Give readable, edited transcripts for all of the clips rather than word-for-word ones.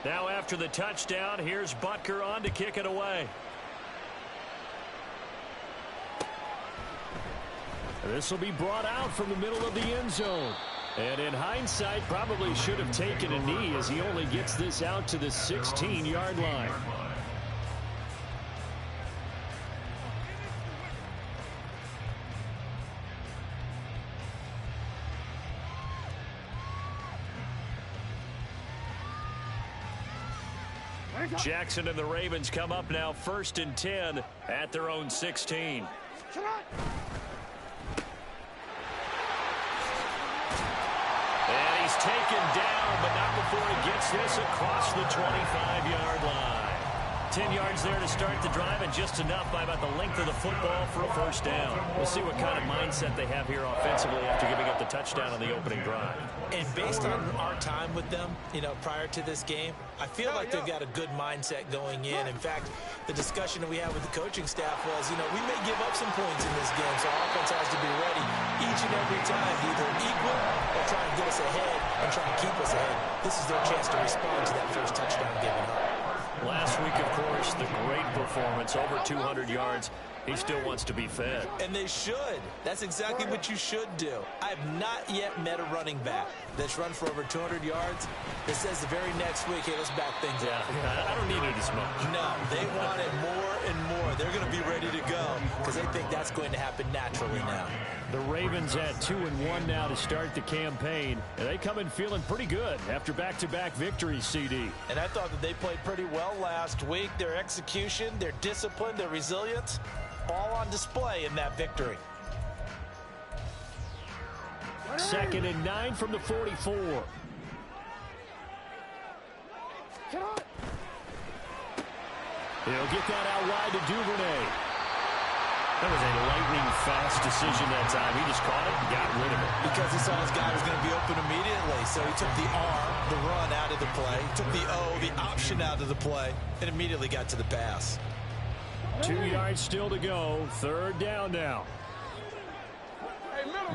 Now after the touchdown, here's Butker on to kick it away. This will be brought out from the middle of the end zone. And in hindsight, probably should have taken a knee as he only gets this out to the 16-yard line. Jackson and the Ravens come up now 1st and 10 at their own 16. And he's taken down, but not before he gets this across the 25-yard line. 10 yards there to start the drive, and just enough by about the length of the football for a first down. We'll see what kind of mindset they have here offensively after giving up the touchdown on the opening drive. And based on our time with them, prior to this game, I feel like they've got a good mindset going in. In fact, the discussion that we had with the coaching staff was, we may give up some points in this game, so our offense has to be ready each and every time to either equal or try and get us ahead and try and keep us ahead. This is their chance to respond to that first touchdown given up. Last week, of course, the great performance, over 200 yards. He still wants to be fed. And they should. That's exactly what you should do. I have not yet met a running back that's run for over 200 yards that says the very next week, hey, let's back things up. I don't need it as much. No, they want it more and more. They're going to be ready to go because they think that's going to happen naturally now. The Ravens at 2-1 now to start the campaign. And they come in feeling pretty good after back-to-back victories, CD. And I thought that they played pretty well last week. Their execution, their discipline, their resilience, all on display in that victory. 2nd and 9 from the 44. He'll get that out wide to Duvernay. That was a lightning-fast decision that time. He just caught it and got rid of it. Because he saw his guy was going to be open immediately. So he took the R, the run, out of the play. Took the O, the option, out of the play. And immediately got to the pass. 2 yards still to go. 3rd down now.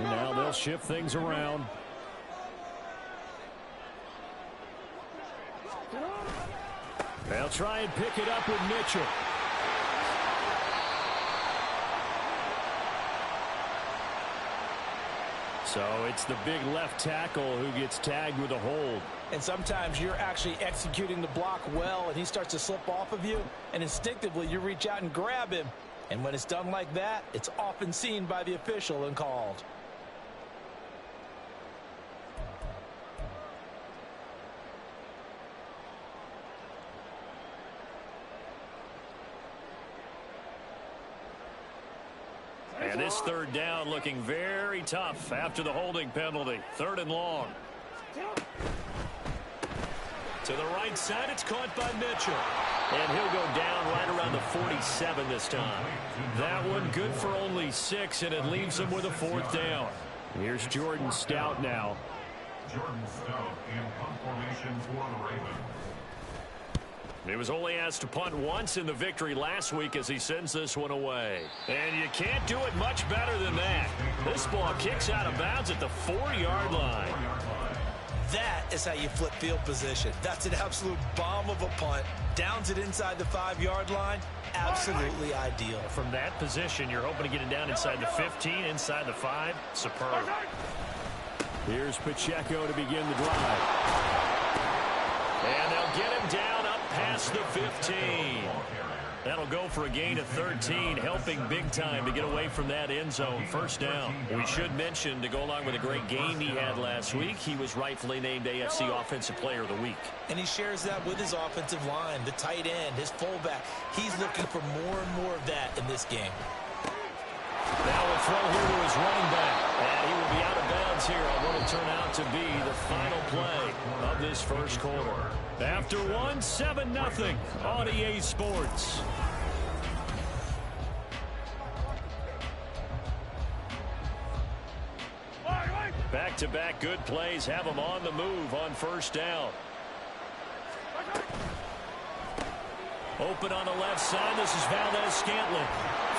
Now they'll shift things around. They'll try and pick it up with Mitchell. So it's the big left tackle who gets tagged with a hold. And sometimes you're actually executing the block well, and he starts to slip off of you, and instinctively you reach out and grab him. And when it's done like that, it's often seen by the official and called. And this 3rd down looking very tough after the holding penalty. 3rd and long. To the right side, it's caught by Mitchell. And he'll go down right around the 47 this time. That one good for only 6, and it leaves him with a 4th down. Here's Jordan Stout now. Jordan Stout in punt formation for the Ravens. He was only asked to punt once in the victory last week as he sends this one away. And you can't do it much better than that. This ball kicks out of bounds at the 4-yard line. That is how you flip field position. That's an absolute bomb of a punt. Downs it inside the 5-yard line. Absolutely ideal. From that position, you're hoping to get it down inside the 15, inside the 5. Superb. Here's Pacheco to begin the drive. And they'll get him down up past the 15. That'll go for a gain of 13, helping big time to get away from that end zone. 1st down. We should mention, to go along with a great game he had last week, he was rightfully named AFC Offensive Player of the Week. And he shares that with his offensive line, the tight end, his fullback. He's looking for more and more of that in this game. Now a throw here to his running back. And he will be out of bounds here on what will turn out to be the final play of this first quarter. After 1, 7-0 on EA Sports. Back-to-back good plays have him on the move on 1st down. Open on the left side. This is Valdez-Scantling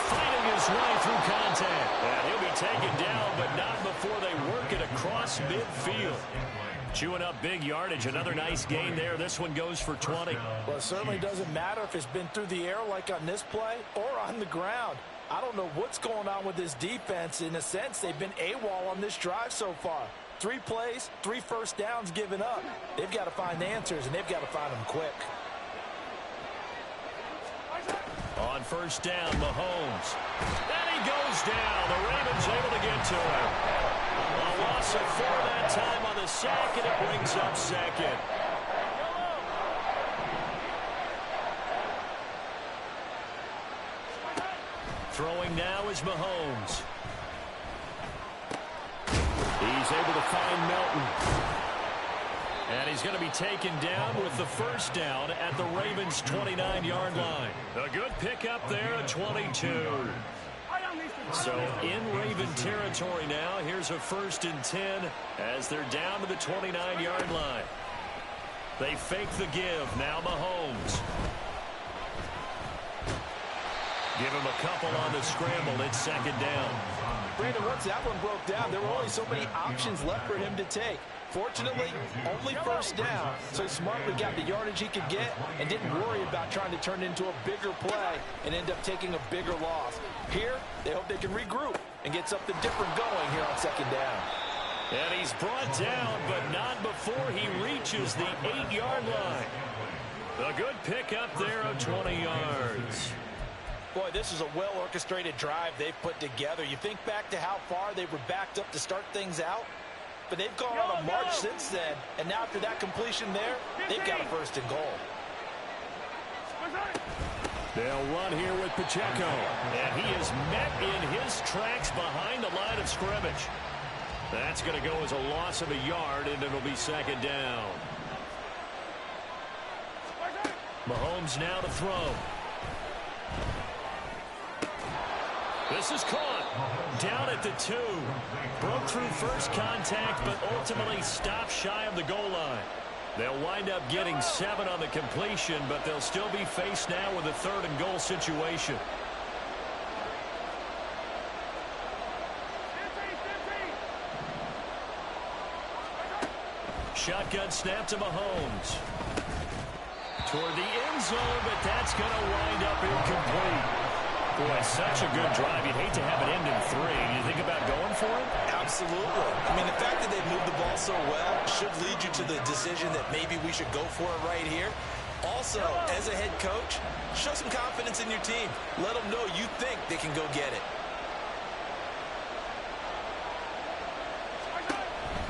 fighting his way through contact. And he'll be taken down, but not before they work it across across midfield. Chewing up big yardage. Another nice gain there. This one goes for 20. Well, it certainly doesn't matter if it's been through the air like on this play or on the ground. I don't know what's going on with this defense. In a sense, they've been AWOL on this drive so far. 3 plays, 3 first downs given up. They've got to find answers, and they've got to find them quick. On first down, Mahomes. And he goes down. The Ravens able to get to him. A loss of 4 that time on the sack, and it brings up second. Throwing now is Mahomes. He's able to find Melton. And he's going to be taken down with the first down at the Ravens' 29-yard line. A good pickup there at 22. So in Raven territory now. Here's a 1st and 10 as they're down to the 29-yard line. They fake the give. Now Mahomes. Give him a couple on the scramble. It's 2nd down. Brandon, once that one broke down, there were only so many options left for him to take. Fortunately, only first down, so smartly got the yardage he could get and didn't worry about trying to turn it into a bigger play and end up taking a bigger loss. Here, they hope they can regroup and get something different going here on 2nd down. And he's brought down, but not before he reaches the 8-yard line. A good pickup there of 20 yards. Boy, this is a well-orchestrated drive they've put together. You think back to how far they were backed up to start things out, but they've gone on a march since then, and now after that completion there, they've got a 1st and goal. They'll run here with Pacheco, and he is met in his tracks behind the line of scrimmage. That's going to go as a loss of a yard, and it'll be 2nd down. Mahomes now to throw. This is caught. Down at the 2. Broke through first contact, but ultimately stopped shy of the goal line. They'll wind up getting 7 on the completion, but they'll still be faced now with a 3rd and goal situation. Shotgun snap to Mahomes. Toward the end zone, but that's going to wind up incomplete. Boy, such a good drive. You'd hate to have it end in 3. Do you think about going for it? Absolutely. I mean, the fact that they've moved the ball so well should lead you to the decision that maybe we should go for it right here. Also, as a head coach, show some confidence in your team. Let them know you think they can go get it.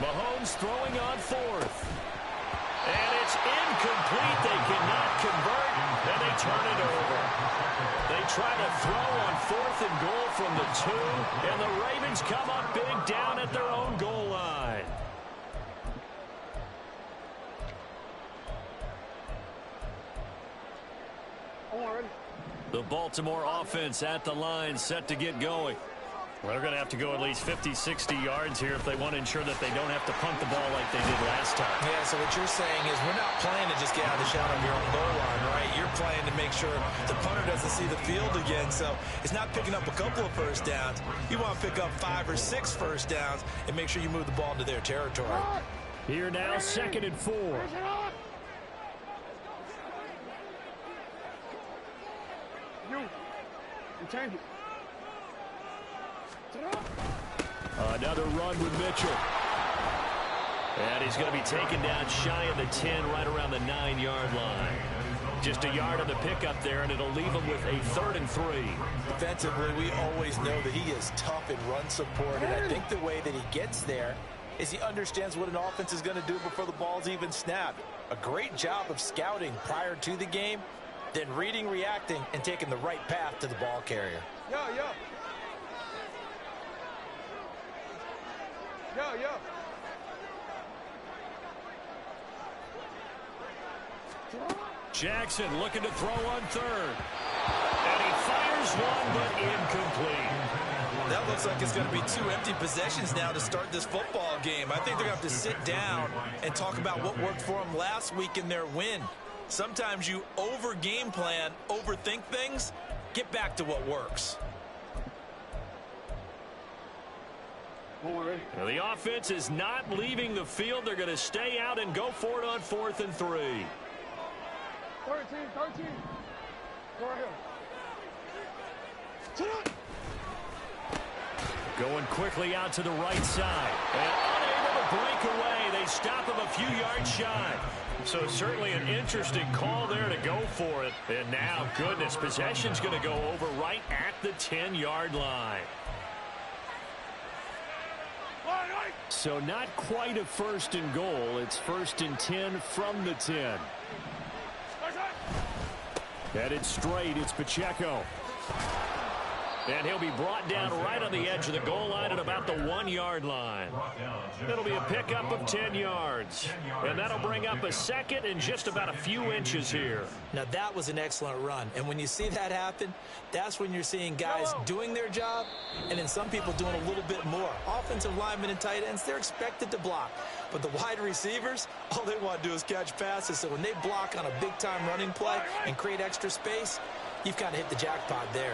Mahomes throwing on 4th. And it's incomplete. They cannot convert, and they turn it over. They try to throw on 4th and goal from the 2, and the Ravens come up big down at their own goal line. The Baltimore offense at the line, set to get going. Well, they're going to have to go at least 50, 60 yards here if they want to ensure that they don't have to punt the ball like they did last time. Yeah, so what you're saying is we're not playing to just get out of the shadow of your own goal line, right? You're playing to make sure the punter doesn't see the field again. So it's not picking up a couple of first downs. You want to pick up 5 or 6 first downs and make sure you move the ball into their territory. Here now, 2nd and 4. Another run with Mitchell. And he's going to be taken down shy of the 10, right around the 9-yard line. Just a yard on the pickup there, and it'll leave him with a 3rd and 3. Defensively, we always know that he is tough in run support, and I think the way that he gets there is he understands what an offense is going to do before the ball's even snapped. A great job of scouting prior to the game, then reading, reacting, and taking the right path to the ball carrier. Yo. Jackson looking to throw on 3rd. And he fires one, but incomplete. That looks like it's going to be 2 empty possessions now to start this football game. I think they're going to have to sit down and talk about what worked for them last week in their win. Sometimes you over-game plan, overthink things, get back to what works. Now, the offense is not leaving the field. They're going to stay out and go for it on 4th and 3. 13. Go right here. Going quickly out to the right side. And unable to break away. They stop him a few yards shy. So certainly an interesting call there to go for it. And now, goodness, possession's going to go over right at the 10-yard line. So not quite a 1st and goal. It's 1st and 10 from the 10. Headed straight, it's Pacheco. And he'll be brought down right on the edge of the goal line at about the 1-yard line. It'll be a pickup of 10 yards. And that'll bring up a 2nd and just about a few inches here. Now, that was an excellent run. And when you see that happen, that's when you're seeing guys doing their job and then some people doing a little bit more. Offensive linemen and tight ends, they're expected to block. But the wide receivers, all they want to do is catch passes. So when they block on a big-time running play and create extra space, you've kind of hit the jackpot there.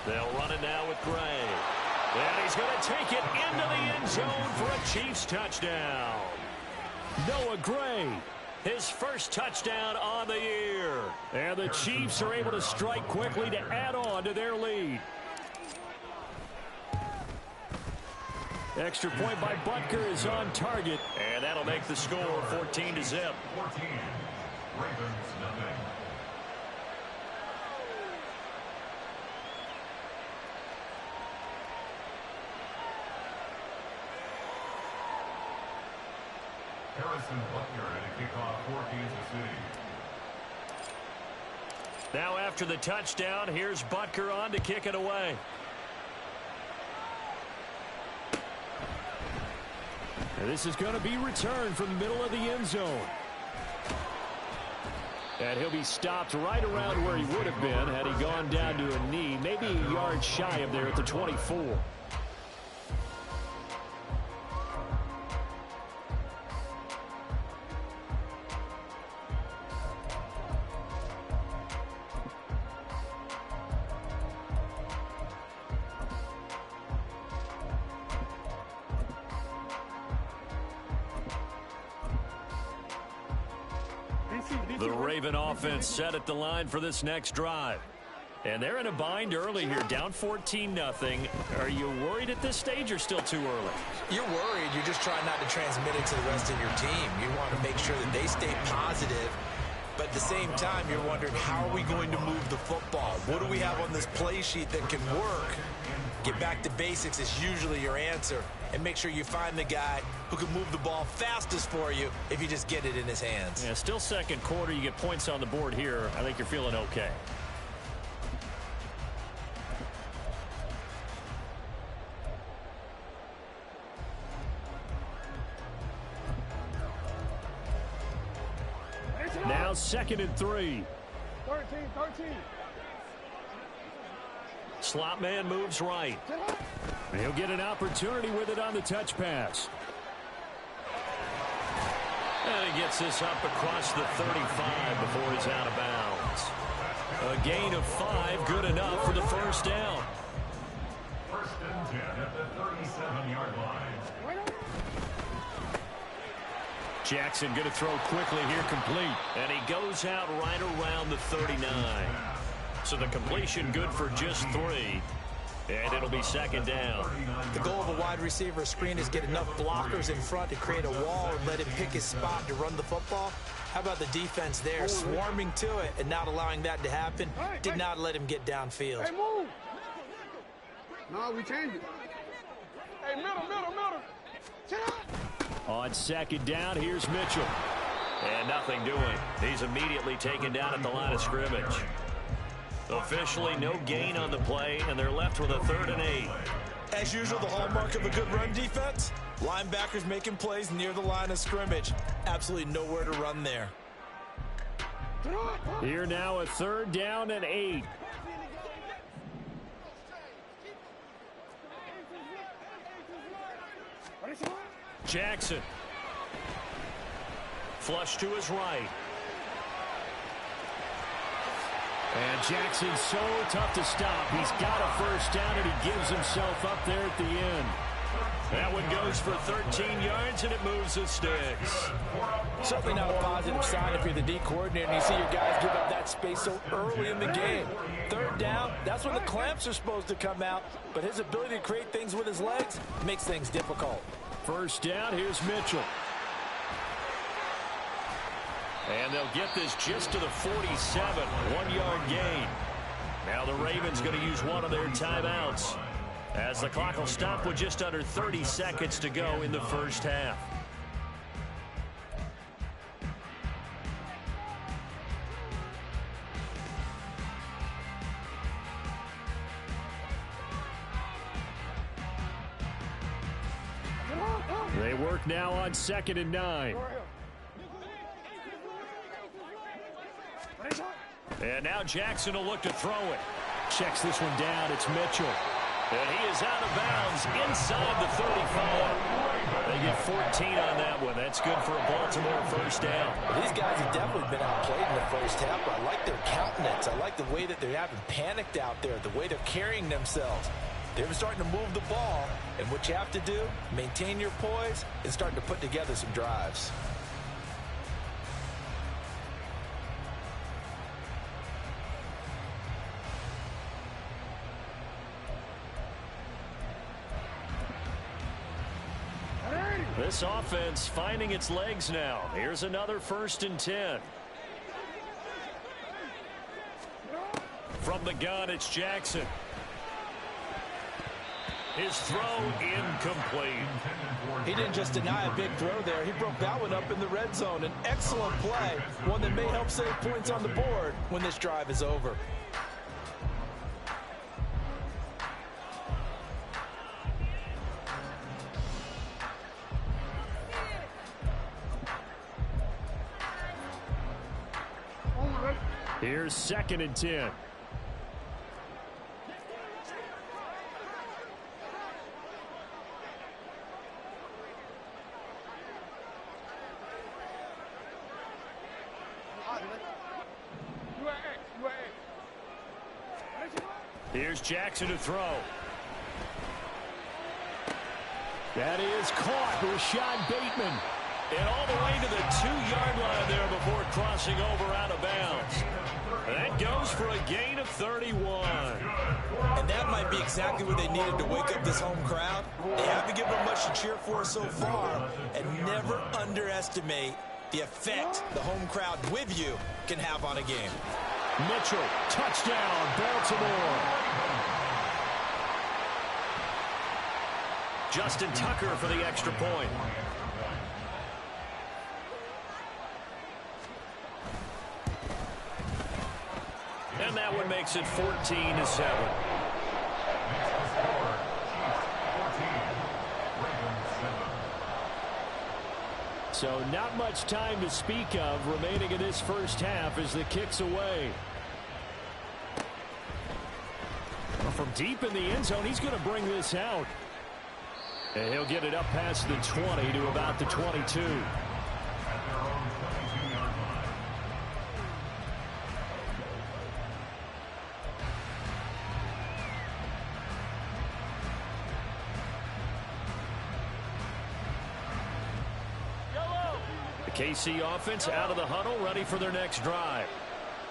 They'll run it now with Gray. And he's going to take it into the end zone for a Chiefs touchdown. Noah Gray, his first touchdown on the year. And the Chiefs are able to strike quickly to add on to their lead. Extra point by Butker is on target. And that'll make the score 14-0. 14. Ravens, nothing. Harrison Butker at a kickoff for Kansas City. Now after the touchdown, here's Butker on to kick it away. And this is going to be returned from the middle of the end zone. And he'll be stopped right around where he would have been had he gone down to a knee, maybe a yard shy of there at the 24. The Raven offense set at the line for this next drive. And they're in a bind early here, down 14-0. Are you worried at this stage or still too early? You're worried. You're just trying not to transmit it to the rest of your team. You want to make sure that they stay positive. But at the same time, you're wondering, how are we going to move the football? What do we have on this play sheet that can work? Get back to basics is usually your answer. And make sure you find the guy who can move the ball fastest for you if you just get it in his hands. Yeah, still second quarter. You get points on the board here. I think you're feeling okay. Now 2nd and 3. 13. Slot man moves right. He'll get an opportunity with it on the touch pass. And he gets this up across the 35 before he's out of bounds. A gain of 5, good enough for the first down. 1st and 10 at the 37-yard line. Jackson going to throw quickly here, complete. And he goes out right around the 39. So the completion good for just 3. And it'll be 2nd down. The goal of a wide receiver screen is get enough blockers in front to create a wall and let him pick his spot to run the football. How about the defense there, swarming to it and not allowing that to happen? Did not let him get downfield. Hey, move. No, we changed it. Hey, middle. On 2nd down, here's Mitchell. And nothing doing. He's immediately taken down at the line of scrimmage. Officially no gain on the play, and they're left with a 3rd and 8. As usual, the hallmark of a good run defense, linebackers making plays near the line of scrimmage. Absolutely nowhere to run there. Here now a 3rd down and 8. Jackson. Flush to his right. And Jackson's so tough to stop. He's got a first down, and he gives himself up there at the end. That one goes for 13 yards, and it moves the sticks. Certainly not a positive sign if you're the D coordinator and you see your guys give up that space so early in the game. Third down, that's when the clamps are supposed to come out, but his ability to create things with his legs makes things difficult. First down, here's Mitchell. And they'll get this just to the 47, 1-yard gain. Now the Ravens going to use one of their timeouts, as the clock will stop with just under 30 seconds to go in the first half. They work now on 2nd and 9. And now Jackson will look to throw it. Checks this one down. It's Mitchell. And he is out of bounds inside the 35. They get 14 on that one. That's good for a Baltimore first down. These guys have definitely been outplayed in the first half, but I like their countenance. I like the way that they haven't panicked out there, the way they're carrying themselves. They're starting to move the ball, and what you have to do, maintain your poise and start to put together some drives. This offense finding its legs now. Here's another 1st and 10. From the gun, it's Jackson. His throw incomplete. He didn't just deny a big throw there. He broke that one up in the red zone. An excellent play, one that may help save points on the board when this drive is over. Here's 2nd and 10. Here's Jackson to throw. That is caught. Rashad Bateman. And all the way to the 2-yard line there before crossing over out of bounds. That goes for a gain of 31. And that might be exactly what they needed to wake up this home crowd. They haven't given them much to cheer for so far. And never underestimate the effect the home crowd with you can have on a game. Mitchell, touchdown, Baltimore. Justin Tucker for the extra point. And that one makes it 14-7. So not much time to speak of remaining in this first half as the kick's away. From deep in the end zone, he's going to bring this out. And he'll get it up past the 20 to about the 22. The KC offense out of the huddle, ready for their next drive.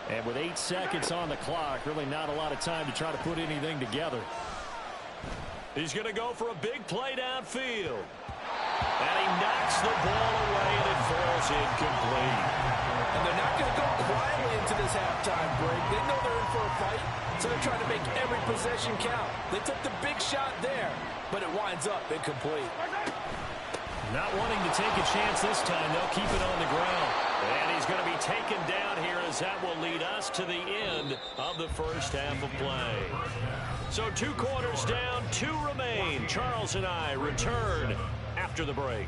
And with 8 seconds on the clock, really not a lot of time to try to put anything together. He's going to go for a big play downfield. And he knocks the ball away, and it falls incomplete. And they're not going to go quietly into this halftime break. They know they're in for a fight, so they're trying to make every possession count. They took the big shot there, but it winds up incomplete. Not wanting to take a chance this time, they'll keep it on the ground. And he's going to be taken down here, as that will lead us to the end of the first half of play. So 2 quarters down, 2 remain. Charles and I return after the break.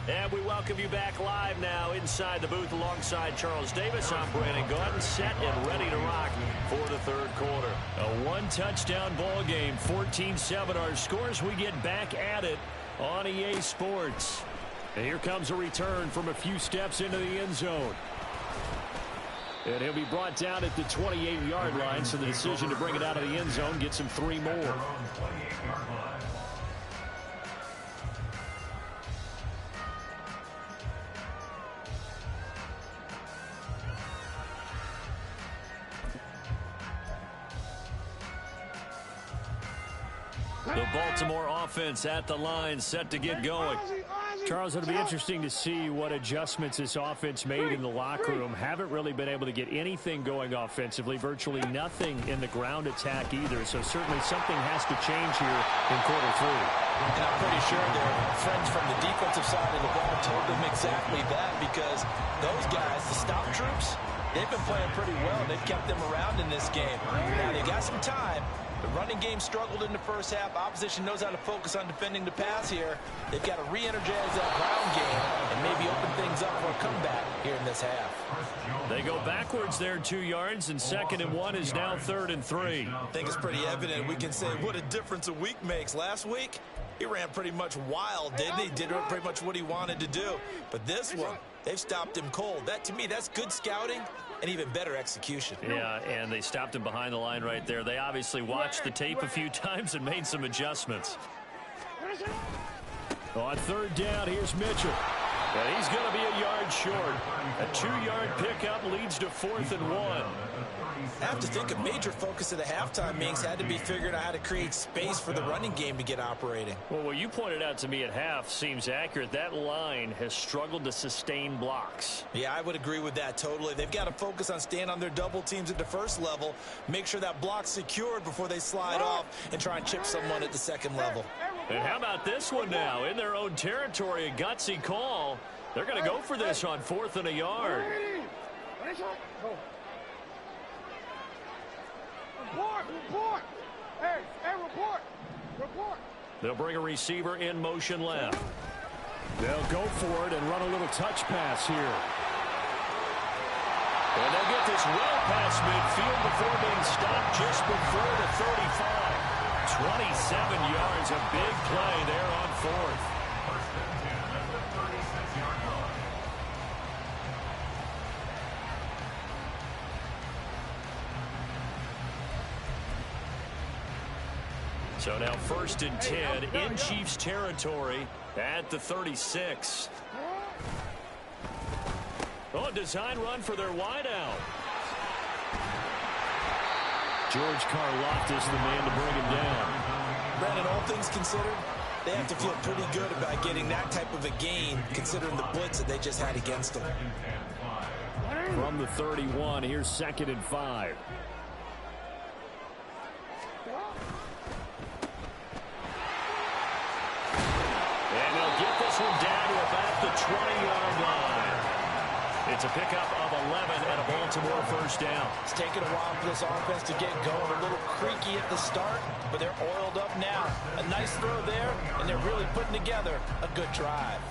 And we welcome you back live now inside the booth alongside Charles Davis. I'm Brandon Gaudin, set and ready to rock for the third quarter. A one-touchdown ball game, 14-7 our scores. We get back at it on EA Sports. And here comes a return from a few steps into the end zone. And he'll be brought down at the 28-yard line, so the decision to bring it out of the end zone gets him 3 more. The Baltimore offense at the line, set to get going. Charles, it'll be interesting to see what adjustments this offense made in the locker room. Haven't really been able to get anything going offensively, virtually nothing in the ground attack either. So certainly something has to change here in quarter 3. And I'm pretty sure their friends from the defensive side of the ball told them exactly that, because those guys, the stop troops, they've been playing pretty well. They've kept them around in this game. Now, they got some time. The running game struggled in the first half. Opposition knows how to focus on defending the pass here. They've got to re-energize that ground game and maybe open things up for a comeback here in this half. They go backwards there 2 yards, and 2nd and 1 is now 3rd and 3. I think it's pretty evident. We can say what a difference a week makes. Last week, he ran pretty much wild, didn't he? Did pretty much what he wanted to do. But this one, they've stopped him cold. That, to me, that's good scouting and even better execution. Yeah, and they stopped him behind the line right there. They obviously watched the tape a few times and made some adjustments. On 3rd down, here's Mitchell. And he's going to be a yard short. A 2-yard pickup leads to 4th and 1. I have to think a major focus of the halftime meetings had to be figuring out how to create space for the running game to get operating. Well, what you pointed out to me at half seems accurate. That line has struggled to sustain blocks. Yeah, I would agree with that totally. They've got to focus on staying on their double teams at the first level, make sure that block's secured before they slide off and try and chip someone at the second level. And how about this one now? In their own territory, a gutsy call. They're going to go for this on 4th and a yard. Report! Hey, report! They'll bring a receiver in motion left. They'll go for it and run a little touch pass here. And they'll get this well past midfield before being stopped just before the 35. 27 yards, a big play there on 4th. So now 1st and 10 in Chiefs territory at the 36. Oh, design run for their wideout. George Karlaftis, the man to bring him down. Brandon, all things considered, they have to feel pretty good about getting that type of a gain, considering the blitz that they just had against them. From the 31, here's 2nd and 5. And they'll get this one down to about the 20-yard line. It's a pickup of 11 and a Baltimore 1st down. It's taken a while for this offense to get going. A little creaky at the start, but they're oiled up now. A nice throw there, and they're really putting together a good drive.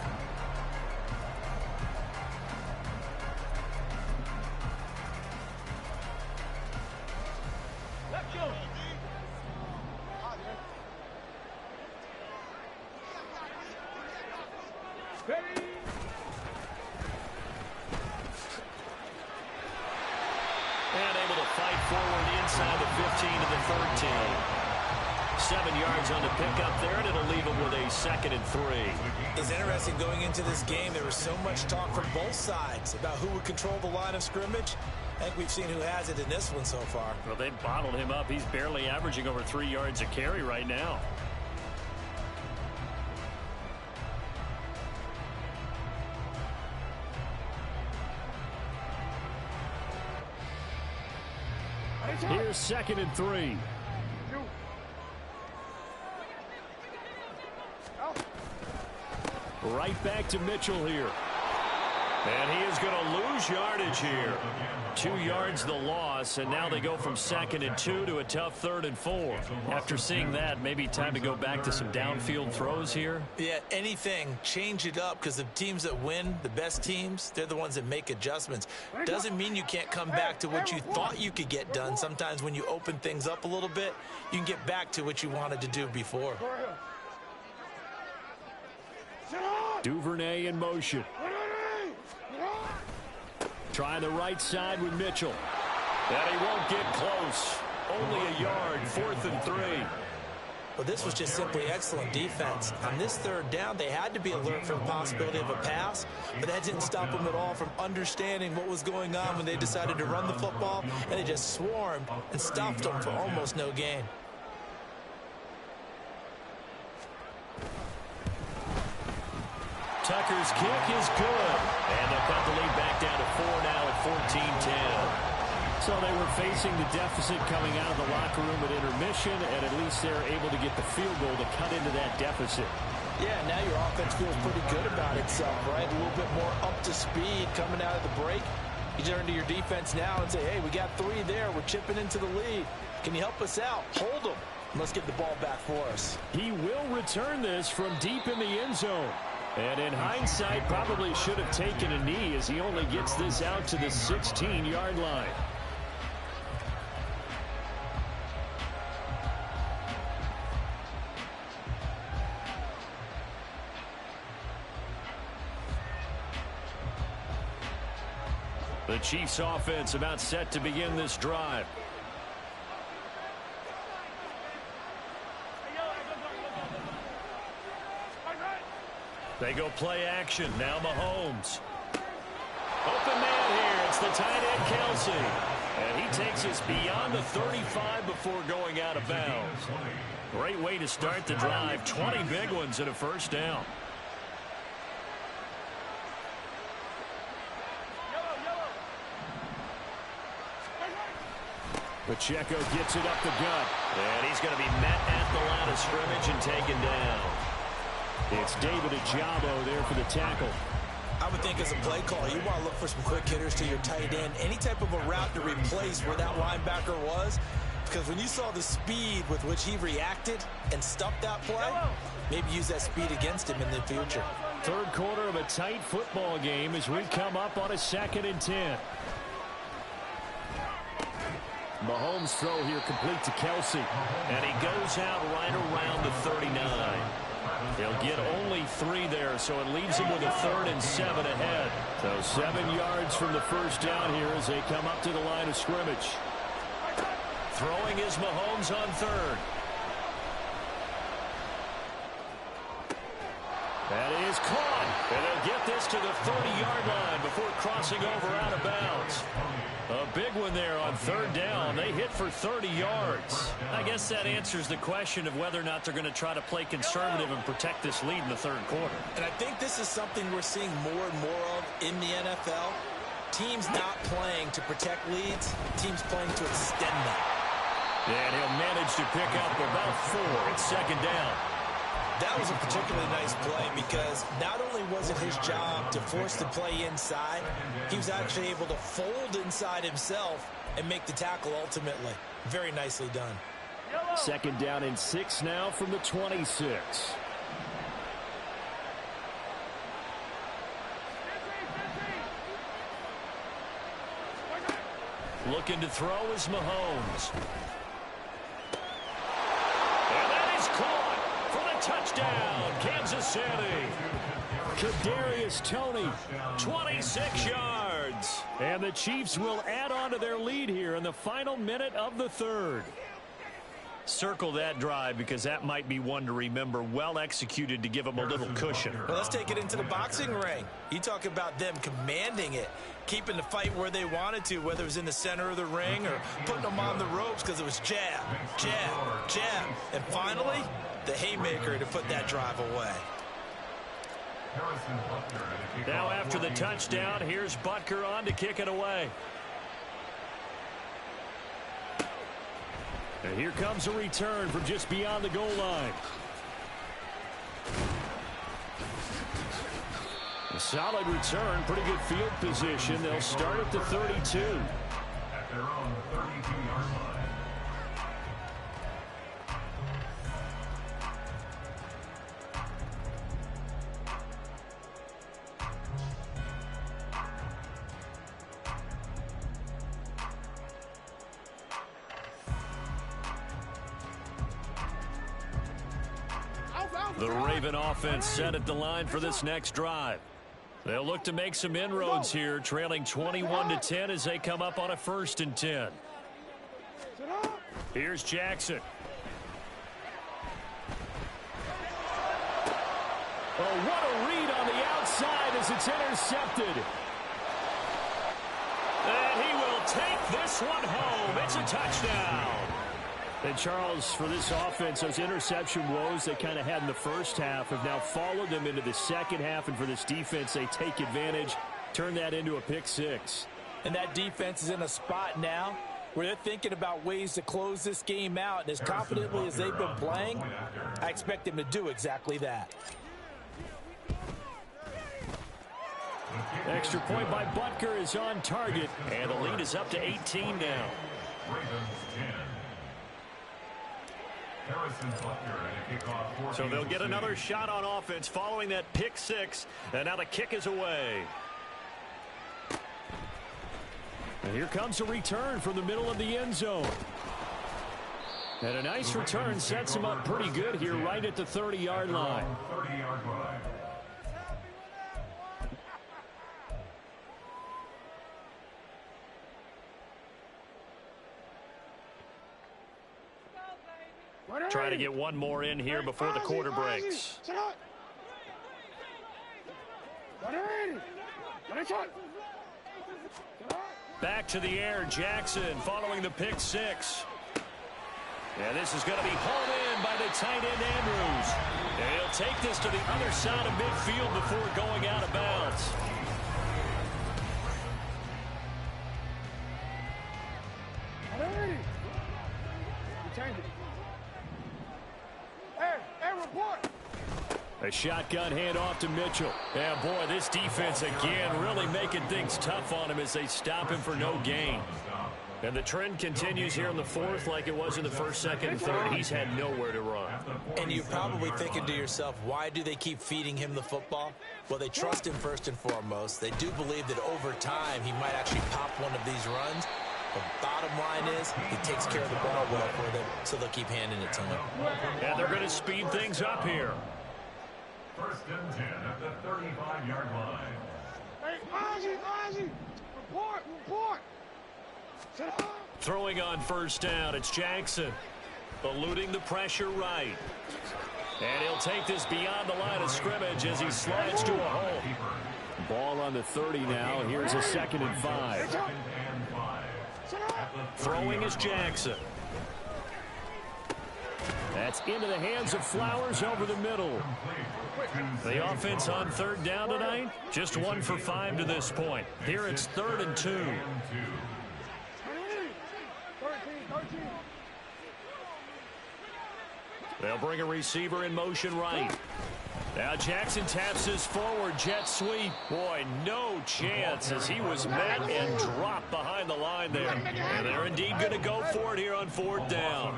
And able to fight forward inside the 15 to the 13. 7 yards on the pickup there, and it'll leave them with a 2nd and 3. It's interesting going into this game. There was so much talk from both sides about who would control the line of scrimmage. I think we've seen who has it in this one so far. Well, they've bottled him up. He's barely averaging over 3 yards a carry right now. Here's 2nd and 3. Right back to Mitchell here. And he is going to lose yardage here. 2 yards the loss, and now they go from 2nd and 2 to a tough 3rd and 4. After seeing that, maybe time to go back to some downfield throws here. Yeah, anything. Change it up, because the teams that win, the best teams, they're the ones that make adjustments. Doesn't mean you can't come back to what you thought you could get done. Sometimes when you open things up a little bit, you can get back to what you wanted to do before. Duvernay in motion. Try the right side with Mitchell. And he won't get close. Only a yard, 4th and 3. Well, this was just simply excellent defense. On this 3rd down, they had to be alert for the possibility of a pass, but that didn't stop them at all from understanding what was going on when they decided to run the football, and they just swarmed and stuffed them for almost no gain. Tucker's kick is good. And they'll cut the lead back down to 4 now at 14-10. So they were facing the deficit coming out of the locker room at intermission, and at least they're able to get the field goal to cut into that deficit. Yeah, now your offense feels pretty good about itself, right? A little bit more up to speed coming out of the break. You turn to your defense now and say, hey, we got 3 there. We're chipping into the lead. Can you help us out? Hold them. Let's get the ball back for us. He will return this from deep in the end zone. And in hindsight, probably should have taken a knee as he only gets this out to the 16-yard line. The Chiefs offense about set to begin this drive. They go play action. Now Mahomes. Open man here. It's the tight end, Kelsey. And he takes us beyond the 35 before going out of bounds. Great way to start the drive. 20 big ones and a first down. Pacheco gets it up the gut. And he's going to be met at the line of scrimmage and taken down. It's David Ojabo there for the tackle. I would think as a play call, you want to look for some quick hitters to your tight end. Any type of a route to replace where that linebacker was. Because when you saw the speed with which he reacted and stuffed that play, maybe use that speed against him in the future. 3rd quarter of a tight football game as we come up on a 2nd and 10. Mahomes' throw here complete to Kelsey. And he goes out right around the 39. He'll get only 3 there, so it leaves him with a 3rd and 7 ahead. So 7 yards from the first down here as they come up to the line of scrimmage. Throwing is Mahomes on 3rd. That is caught. And they'll get this to the 30-yard line before crossing over out of bounds. A big one there on 3rd down. They hit for 30 yards. I guess that answers the question of whether or not they're going to try to play conservative and protect this lead in the 3rd quarter. And I think this is something we're seeing more and more of in the NFL. Teams not playing to protect leads, teams playing to extend them. And he'll manage to pick up about 4 at 2nd down. That was a particularly nice play because not only was it his job to force the play inside, he was actually able to fold inside himself and make the tackle ultimately. Very nicely done. 2nd down and 6 now from the 26. Looking to throw is Mahomes. And that is caught for the touchdown, Kansas City. Kadarius Toney, 26 yards. And the Chiefs will add on to their lead here in the final minute of the 3rd. Circle that drive because that might be one to remember. Well executed to give them a little cushion. Well, let's take it into the boxing ring. You talk about them commanding it, keeping the fight where they wanted to, whether it was in the center of the ring or putting them on the ropes because it was jab, jab, jab. And finally, the haymaker to put that drive away. Now after the touchdown, here's Butker on to kick it away. And here comes a return from just beyond the goal line. Solid return, pretty good field position. They'll start at the 32. At their own 32-yard line. The Raven offense set at the line for this next drive. They'll look to make some inroads here, trailing 21-10 as they come up on a 1st and 10. Here's Jackson. Oh, what a read on the outside as it's intercepted. And he will take this one home. It's a touchdown. And Charles, for this offense, those interception woes they kind of had in the first half have now followed them into the second half. And for this defense, they take advantage, turn that into a pick six. And that defense is in a spot now where they're thinking about ways to close this game out. And as confidently as they've been playing, I expect them to do exactly that. Extra point by Butker is on target. And the lead is up to 18 now. So they'll get another shot on offense following that pick six. And now the kick is away. And here comes a return from the middle of the end zone. And a nice return sets him up pretty good here right at the 30-yard line. Try to get one more in here before the quarter breaks. Back to the air, Jackson following the pick six. And this is going to be hauled in by the tight end Andrews. And he'll take this to the other side of midfield before going out of bounds. A shotgun handoff to Mitchell. Yeah, boy, this defense again really making things tough on him as they stop him for no gain. And the trend continues here in the fourth like it was in the first, second, and third. He's had nowhere to run. And you're probably thinking to yourself, why do they keep feeding him the football? Well, they trust him first and foremost. They do believe that over time he might actually pop one of these runs. The bottom line is he takes care of the ball well for them, so they'll keep handing it to him. And they're going to speed things up here. 1st and 10 at the 35-yard line. Hey, Ozzie! Report! Throwing on 1st down, it's Jackson. Eluding the pressure right. And he'll take this beyond the line of scrimmage as he slides to a hole. Ball on the 30 now. Here's a 2nd and 5. Throwing is Jackson. That's into the hands of Flowers over the middle. The offense on 3rd down tonight, just 1 for 5 to this point. Here it's 3rd and 2. They'll bring a receiver in motion right. Now Jackson taps his forward jet sweep. Boy, no chance as he was met and dropped behind the line there. And they're indeed going to go for it here on 4th down.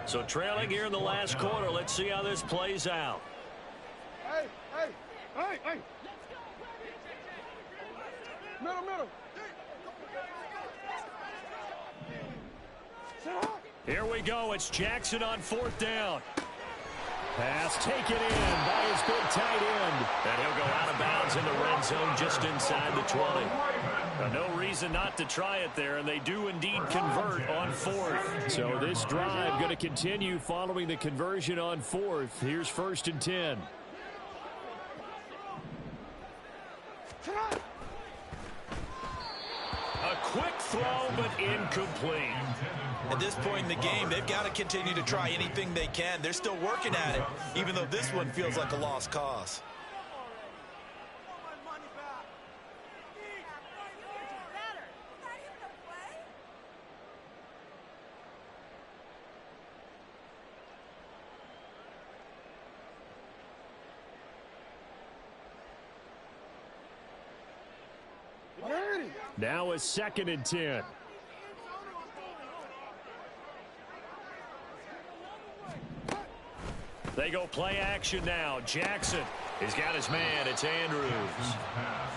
So trailing here in the last quarter. Let's see how this plays out. Hey! Middle! Here we go. It's Jackson on 4th down. Pass taken in by his big tight end. And he'll go out of bounds in the red zone just inside the 20. No reason not to try it there, and they do indeed convert on 4th. So this drive going to continue following the conversion on 4th. Here's 1st and 10. A quick throw, but incomplete. At this point in the game, they've got to continue to try anything they can. They're still working at it, even though this one feels like a lost cause. Now a 2nd and 10. They go play action now. Jackson has got his man. It's Andrews.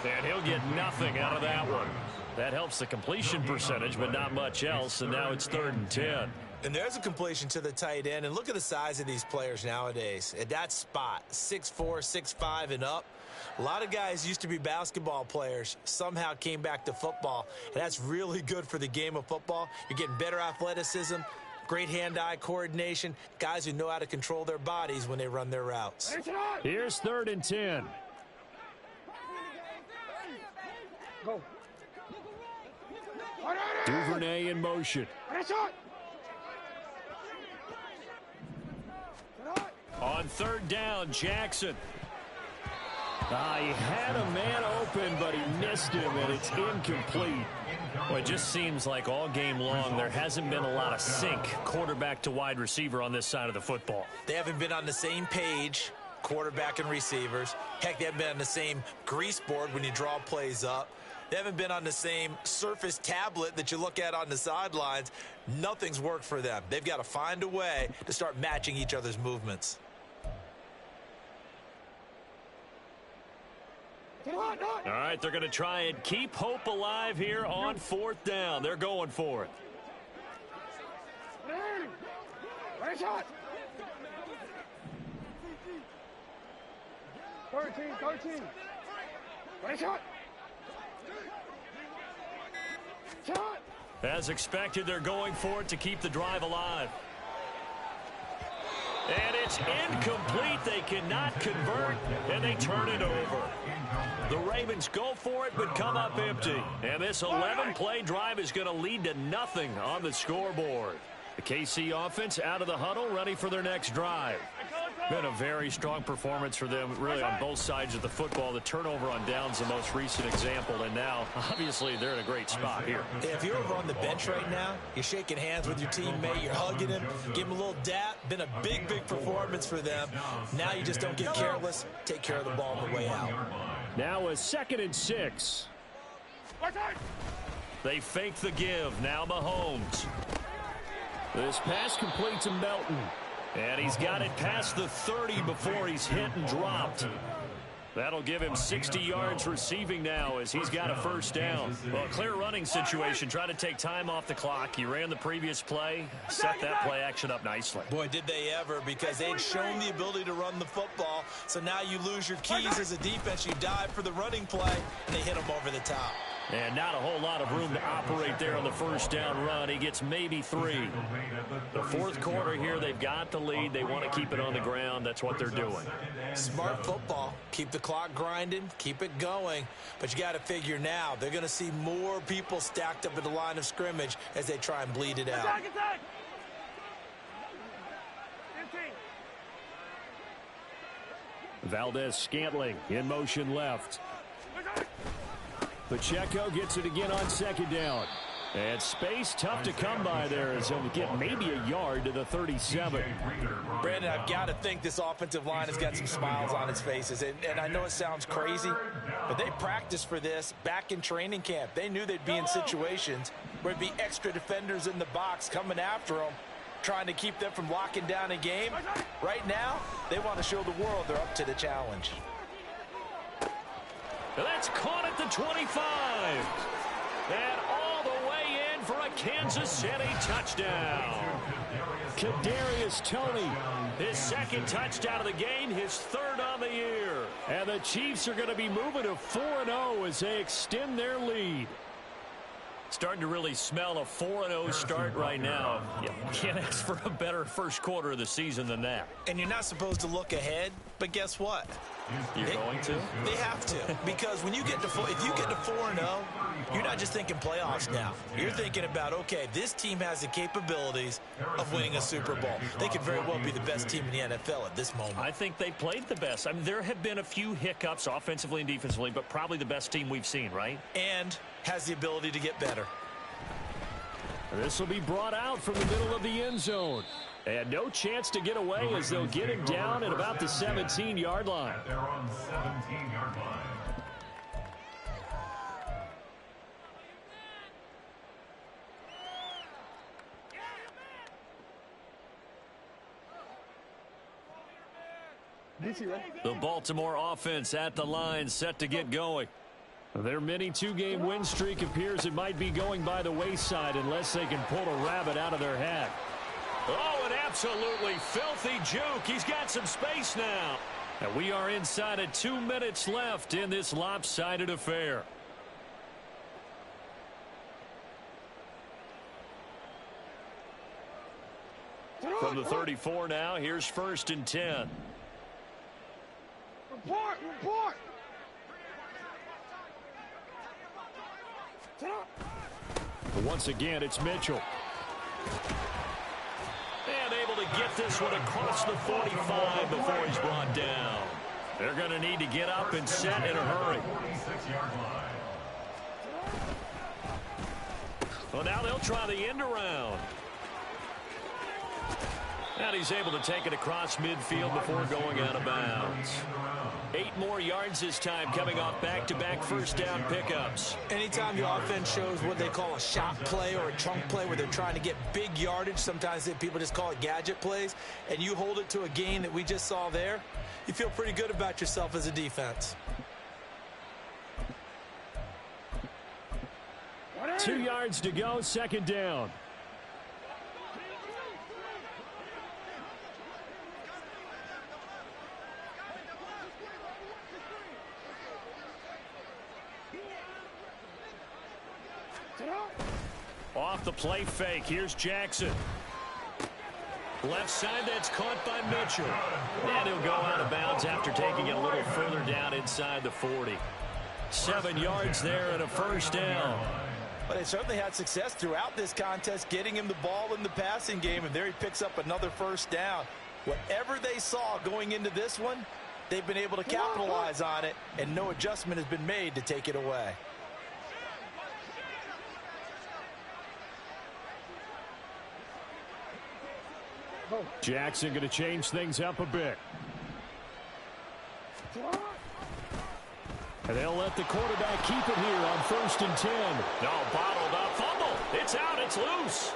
And he'll get nothing out of that one. That helps the completion percentage, but not much else. And now it's 3rd and 10. And there's a completion to the tight end. And look at the size of these players nowadays. At that spot, 6'4", 6'5", and up. A lot of guys used to be basketball players, somehow came back to football. And that's really good for the game of football. You're getting better athleticism, great hand-eye coordination, guys who know how to control their bodies when they run their routes. Here's 3rd and 10. Go. Duvernay in motion. On 3rd down, Jackson. He had a man open, but he missed him, and it's incomplete. Well, it just seems like all game long there hasn't been a lot of sync quarterback to wide receiver on this side of the football. They haven't been on the same page, quarterback and receivers. Heck, they haven't been on the same grease board when you draw plays up. They haven't been on the same surface tablet that you look at on the sidelines. Nothing's worked for them. They've got to find a way to start matching each other's movements. All right, they're going to try and keep hope alive here on 4th down. They're going for it. Ready, shot. 13. Ready, shot. Shot. As expected, they're going for it to keep the drive alive. And it's incomplete. They cannot convert, and they turn it over. The Ravens go for it, but come up empty. And this 11-play drive is going to lead to nothing on the scoreboard. The KC offense out of the huddle, ready for their next drive. Been a very strong performance for them, really, on both sides of the football. The turnover on downs, the most recent example, and now, obviously, they're in a great spot here. If you're over on the bench right now, you're shaking hands with your teammate, you're hugging him, give him a little dap. Been a big, big performance for them. Now you just don't get careless. Take care of the ball on the way out. Now a 2nd and 6. They fake the give. Now Mahomes. This pass complete to Melton. And he's got it past the 30 before he's hit and dropped. That'll give him 60 yards receiving now as he's got a 1st down. Well, a clear running situation. Try to take time off the clock. He ran the previous play, set that play action up nicely. Boy, did they ever, because they'd shown the ability to run the football. So now you lose your keys as a defense. You dive for the running play, and they hit him over the top. And not a whole lot of room to operate there on the 1st down run. He gets maybe 3. The 4th quarter here, they've got the lead. They want to keep it on the ground. That's what they're doing. Smart football. Keep the clock grinding. Keep it going. But you got to figure now, they're going to see more people stacked up at the line of scrimmage as they try and bleed it out. Valdez-Scantling in motion left. Pacheco gets it again on 2nd down. And space tough to come by there as he'll get maybe a yard to the 37. Brandon, I've got to think this offensive line has got some smiles on its faces. And I know it sounds crazy, but they practiced for this back in training camp. They knew they'd be in situations where there'd be extra defenders in the box coming after them, trying to keep them from locking down a game. Right now, they want to show the world they're up to the challenge. That's caught at the 25. And all the way in for a Kansas City touchdown. Kadarius Toney, his 2nd touchdown of the game, his 3rd on the year. And the Chiefs are going to be moving to 4-0 as they extend their lead. Starting to really smell a 4-0 start right now. You can't ask for a better 1st quarter of the season than that. And you're not supposed to look ahead, but guess what? You're going to? They have to, because when you get to if you get to 4-0, you're not just thinking playoffs now. You're thinking about, okay, this team has the capabilities of winning a Super Bowl. They could very well be the best team in the NFL at this moment. I think they played the best. I mean, there have been a few hiccups offensively and defensively, but probably the best team we've seen, right? And has the ability to get better. This will be brought out from the middle of the end zone. And no chance to get away as they'll get him down at about the 17-yard line. They're on 17-yard line. DC, right? The Baltimore offense at the line, set to get going. Their mini two-game win streak appears it might be going by the wayside unless they can pull a rabbit out of their hat. Oh, an absolutely filthy juke. He's got some space now. And we are inside of 2 minutes left in this lopsided affair. From the 34 now, here's 1st and 10. Report! But once again, it's Mitchell. And able to get this one across the 45 before he's brought down. They're going to need to get up and set in a hurry. Well, now they'll try the end around. And he's able to take it across midfield before going out of bounds. 8 more yards this time, coming off back-to-back first down pickups. Anytime the offense shows what they call a shot play or a chunk play where they're trying to get big yardage, sometimes people just call it gadget plays, and you hold it to a gain that we just saw there, you feel pretty good about yourself as a defense. 2 yards to go, 2nd down. Off the play fake, here's Jackson. Left side, that's caught by Mitchell. And he'll go out of bounds after taking it a little further down inside the 40. 7 yards there and a first down. But they certainly had success throughout this contest, getting him the ball in the passing game, and there he picks up another first down. Whatever they saw going into this one, they've been able to capitalize on it, and no adjustment has been made to take it away. Jackson going to change things up a bit. And they'll let the quarterback keep it here on 1st and 10. No, bottled up. Fumble. It's out. It's loose.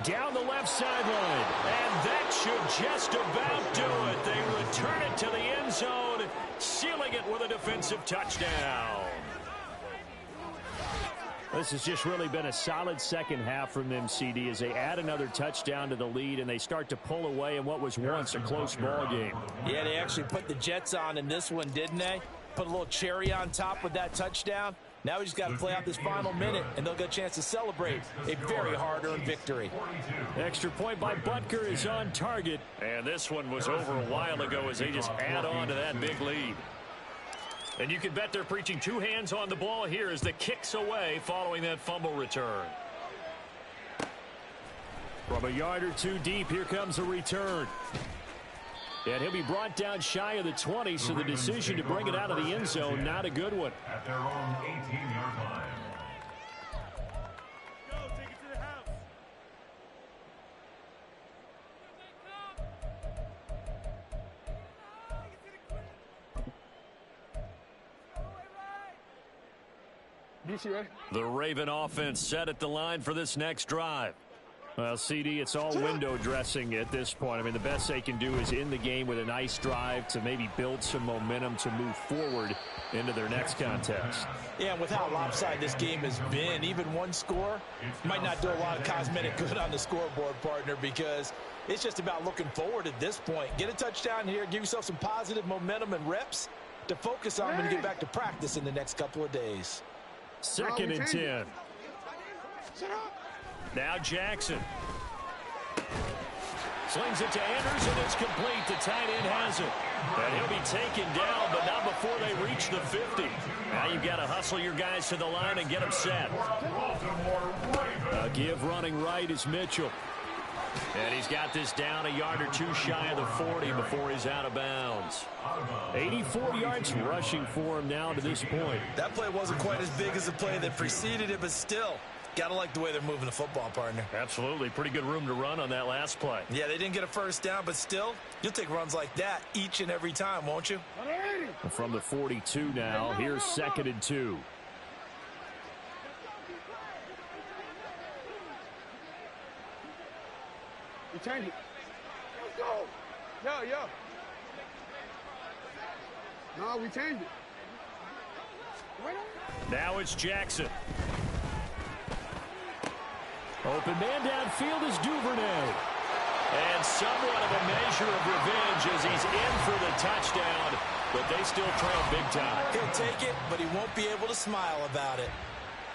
Down the left sideline. And that should just about do it. They return it to the end zone, sealing it with a defensive touchdown. This has just really been a solid second half from them, CD, as they add another touchdown to the lead and they start to pull away in what was once a close ball game. Yeah, they actually put the Jets on in this one, didn't they? Put a little cherry on top with that touchdown. Now we just got to play out this final minute, and they'll get a chance to celebrate a very hard-earned victory. Extra point by Butker is on target. And this one was over a while ago as they just add on to that big lead. And you can bet they're preaching 2 hands on the ball here as the kick's away following that fumble return. From a yard or 2 deep, here comes a return. And he'll be brought down shy of the 20, so the decision to bring it out of the end zone, not a good one. At their own 18-yard line. DC, right? The Raven offense set at the line for this next drive. Well, CD, it's all window dressing at this point. I mean, the best they can do is in the game with a nice drive to maybe build some momentum to move forward into their next contest. Yeah, and with how lopsided this game has been, even one score might not do a lot of cosmetic good on the scoreboard, partner, because it's just about looking forward at this point. Get a touchdown here, give yourself some positive momentum and reps to focus on when you get back to practice in the next couple of days. 2nd and 10. Now Jackson. Slings it to Anderson. It's complete. The tight end has it. And he'll be taken down, but not before they reach the 50. Now you've got to hustle your guys to the line and get them set. A give running right is Mitchell. And he's got this down a yard or 2 shy of the 40 before he's out of bounds. 84 yards rushing for him now to this point. That play wasn't quite as big as the play that preceded it, but still, got to like the way they're moving the football, partner. Absolutely. Pretty good room to run on that last play. Yeah, they didn't get a first down, but still, you'll take runs like that each and every time, won't you? From the 42 now, here's 2nd and 2. You change it. Yo. No, we changed it. Now it's Jackson. Open man downfield is Duvernay. And somewhat of a measure of revenge as he's in for the touchdown, but they still trail big time. He'll take it, but he won't be able to smile about it.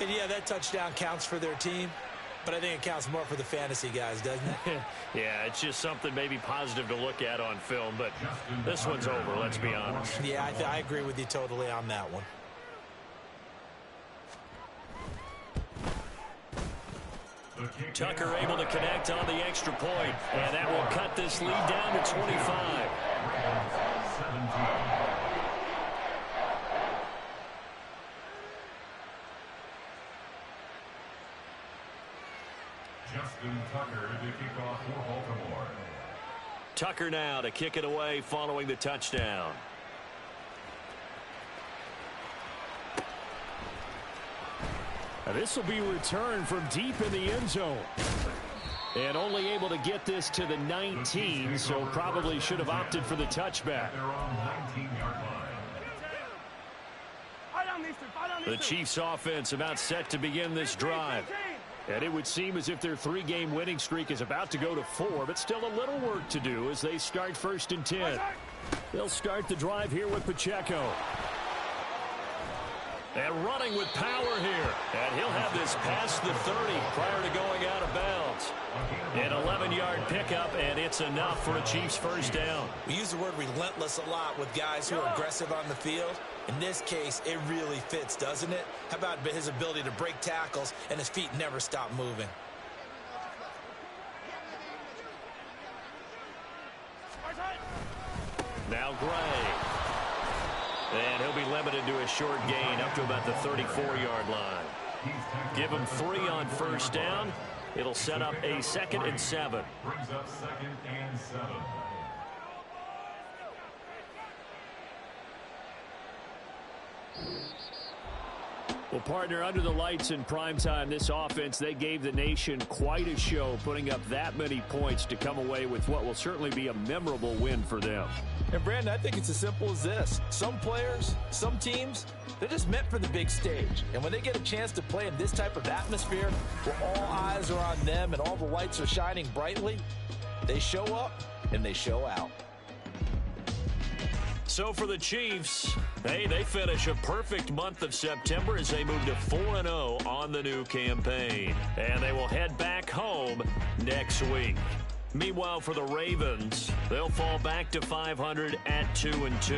And yeah, that touchdown counts for their team, but I think it counts more for the fantasy guys, doesn't it? Yeah, it's just something maybe positive to look at on film, but this one's over, let's be honest. Yeah, I agree with you totally on that one. Tucker able to connect on the extra point, and that will cut this lead down to 25. Justin Tucker to kick off for Baltimore. Tucker now to kick it away following the touchdown. This will be returned from deep in the end zone. And only able to get this to the 19, so probably should have opted for the touchback. They're on 19-yard line. The Chiefs offense about set to begin this drive. And it would seem as if their three-game winning streak is about to go to 4, but still a little work to do as they start 1st and 10. They'll start the drive here with Pacheco. And running with power here. And he'll have this past the 30 prior to going out of bounds. An 11-yard pickup, and it's enough for a Chiefs first down. We use the word relentless a lot with guys who are aggressive on the field. In this case, it really fits, doesn't it? How about his ability to break tackles and his feet never stop moving? Now Gray. And he'll be limited to a short gain up to about the 34-yard line. Give him 3 on first down. It'll set up a 2nd and 7. Brings up 2nd and 7. Well, partner, under the lights in primetime, this offense, they gave the nation quite a show, putting up that many points to come away with what will certainly be a memorable win for them. And, Brandon, I think it's as simple as this. Some players, some teams, they're just meant for the big stage. And when they get a chance to play in this type of atmosphere where all eyes are on them and all the lights are shining brightly, they show up and they show out. So for the Chiefs, hey, they finish a perfect month of September as they move to 4-0 on the new campaign. And they will head back home next week. Meanwhile, for the Ravens, they'll fall back to 500 at 2-2.